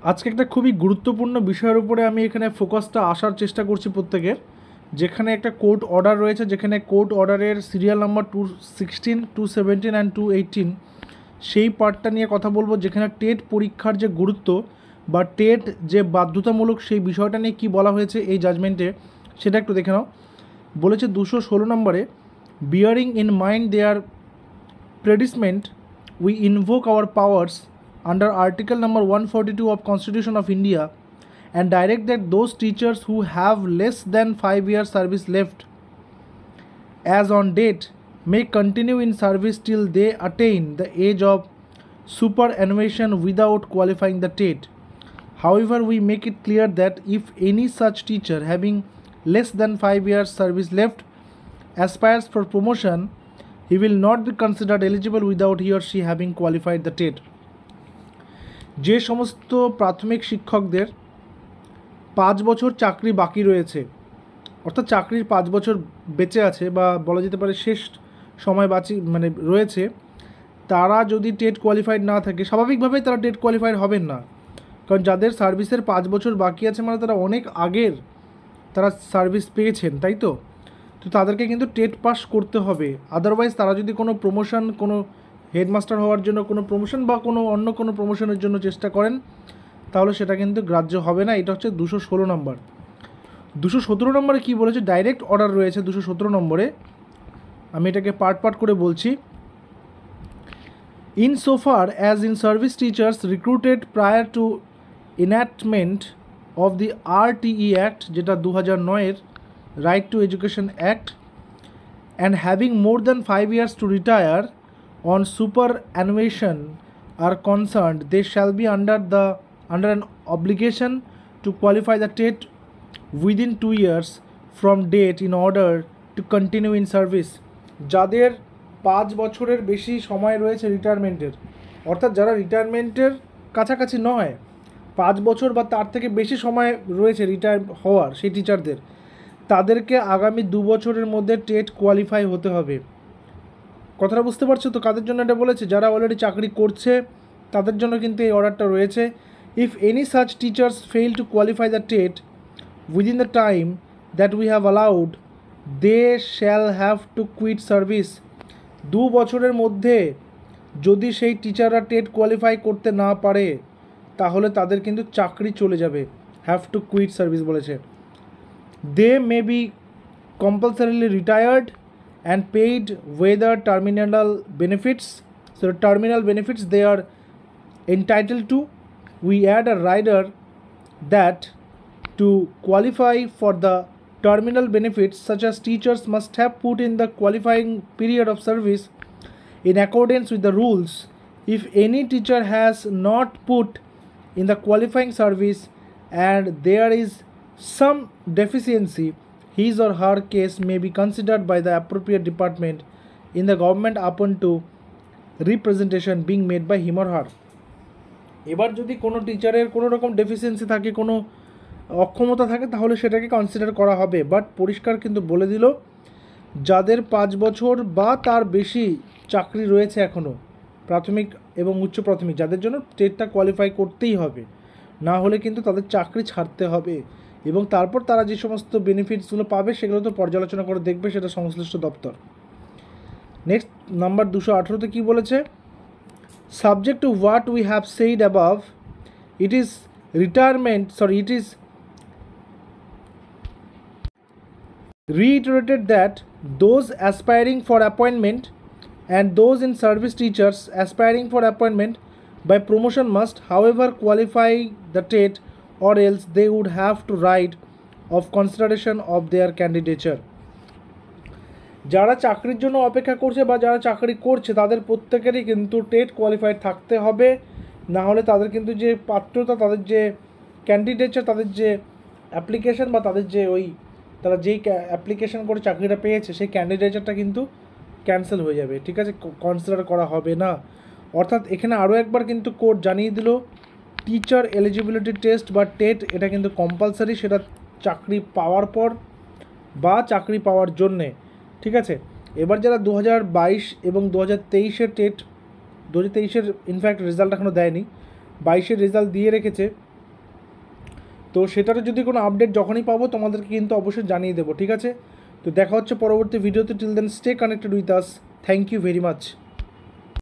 আজকে একটা খুবই গুরুত্বপূর্ণ বিষয়ের উপরে আমি এখানে ফোকাসটা আসার চেষ্টা করছি প্রত্যেকের, যেখানে একটা কোর্ট অর্ডার রয়েছে, যেখানে কোর্ট অর্ডারের সিরিয়াল নাম্বার 216, 217 অ্যান্ড 218 সেই পার্টটা নিয়ে কথা বলবো, যেখানে টেট পরীক্ষার যে গুরুত্ব বা টেট যে বাধ্যতামূলক সেই বিষয়টা নিয়ে কী বলা হয়েছে এই জাজমেন্টে সেটা একটু দেখে নাও। বলেছে 216 নম্বরে, bearing in mind their predicament, we invoke our powers under Article number 142 of Constitution of India and direct that those teachers who have less than 5 years service left as on date may continue in service till they attain the age of superannuation without qualifying the TET. However, we make it clear that if any such teacher having less than 5 years service left aspires for promotion, he will not be considered eligible without he or she having qualified the TET. যে সমস্ত প্রাথমিক শিক্ষকদের 5 বছর চাকরি বাকি রয়েছে, অর্থাৎ চাকরির 5 বছর বেঁচে আছে বা বলা যেতে পারে শেষ সময় রয়েছে, তারা যদি টেট কোয়ালিফাইড না থাকে, স্বাভাবিকভাবেই তারা টেট কোয়ালিফাইড হবেন না, কারণ যাদের সার্ভিসের 5 বছর বাকি আছে মানে তারা অনেক আগের তারা সার্ভিস পেয়েছেন, তাই তো তাদেরকে কিন্তু টেট পাস করতে হবে। আদারওয়াইজ তারা যদি কোনো প্রমোশন, কোনো হেডমাস্টার হওয়ার জন্য কোনো প্রমোশন বা কোনো অন্য কোনো প্রমোশনের জন্য চেষ্টা করেন, তাহলে সেটা কিন্তু গ্রাহ্য হবে না। এটা হচ্ছে 216 নম্বর। 217 নম্বরে কী বলেছে, ডাইরেক্ট অর্ডার রয়েছে 217 নম্বরে, আমি এটাকে পার্ট করে বলছি। Insofar as in service teachers recruited prior to enactment of the RTE act, যেটা 2009-এর Right to Education Act, and having more than 5 years to retire on superannuation are concerned, they shall be under an obligation to qualify the TET within 2 years from date in order to continue in service. যাদের 5 বছরের বেশি সময় রয়েছে রিটায়ারমেন্টের, অর্থাৎ যারা রিটায়ারমেন্টের কাছাকাছি নয়, 5 বছর বা তার থেকে বেশি সময় রয়েছে রিটায়ার হওয়ার, সেই টিচারদের তাদেরকে আগামী 2 বছরের মধ্যে টেট কোয়ালিফাই হতে হবে। কথাটা বুঝতে পারছো তো? কাদের জন্য এটা বলেছে? যারা অলরেডি চাকরি করছে তাদের জন্য কিন্তু এই অর্ডারটা রয়েছে। If any such teachers fail to qualify the TET within the time that we have allowed, they shall have to quit service. 2 বছরের মধ্যে যদি সেই টিচাররা টেট কোয়ালিফাই করতে না পারে, তাহলে তাদের কিন্তু চাকরি চলে যাবে। হ্যাভ টু কুইট সার্ভিস বলেছে। They may be compulsorily retired and paid whether terminal benefits. So terminal benefits they are entitled to. We add a rider that to qualify for the terminal benefits, such as teachers must have put in the qualifying period of service in accordance with the rules. If any teacher has not put in the qualifying service and there is some deficiency, his or her case may be considered by the appropriate department in the government upon to representation being made by him or her. এবার যদি কোনো টিচারের কোনো রকম deficiency থাকে, কোনো অক্ষমতা থাকে, তাহলে সেটাকে কনসিডার করা হবে। বাট পরিষ্কার কিন্তু বলে দিল, যাদের 5 বছর বা তার বেশি চাকরি রয়েছে এখনও, প্রাথমিক এবং উচ্চ প্রাথমিক, যাদের জন্য টেটটা কোয়ালিফাই করতেই হবে, না হলে কিন্তু তাদের চাকরি ছাড়তে হবে। এবং তারপর তারা যে সমস্ত বেনিফিটসগুলো পাবে সেগুলো তো পর্যালোচনা করে দেখবে সেটা সংশ্লিষ্ট দপ্তর। নেক্সট নাম্বার 218-তে কী বলেছে, subject to what we have said above, it is reiterated that those aspiring for appointment and those in service teachers aspiring for appointment by promotion must, however, qualify the TET, or else they would have to write of consideration of their candidature. যারা চাকরির জন্য অপেক্ষা করছে বা যারা চাকরি করছে তাদের প্রত্যেকেরই কিন্তু টেট কোয়ালিফাইড থাকতে হবে, না হলে তাদের কিন্তু যে পাত্রতা, তাদের যে ক্যান্ডিডেচার, তাদের যে অ্যাপ্লিকেশন বা তাদের যে তারা যেই অ্যাপ্লিকেশন করে চাকরিটা পেয়েছে সেই ক্যান্ডিডেচারটা কিন্তু ক্যান্সেল হয়ে যাবে, ঠিক আছে, কনসিডার করা হবে না। অর্থাৎ এখানে আরও একবার কিন্তু কোর্ট জানিয়ে দিল, টিচার এলিজিবিলিটি টেস্ট বা টেট এটা কিন্তু কম্পালসারি, সেটা চাকরি পাওয়ার পর বা চাকরি পাওয়ার জন্যে, ঠিক আছে। এবার যারা 2022 এবং 2023-এর টেট, 2023-এর ইনফ্যাক্ট রেজাল্ট এখনও দেয়নি, 22-এর রেজাল্ট দিয়ে রেখেছে, তো সেটারও যদি কোনো আপডেট যখনই পাবো তোমাদেরকে কিন্তু অবশ্যই জানিয়ে দেবো, ঠিক আছে? তো দেখা হচ্ছে পরবর্তী ভিডিওতে। Till then stay connected with us. Thank you very much.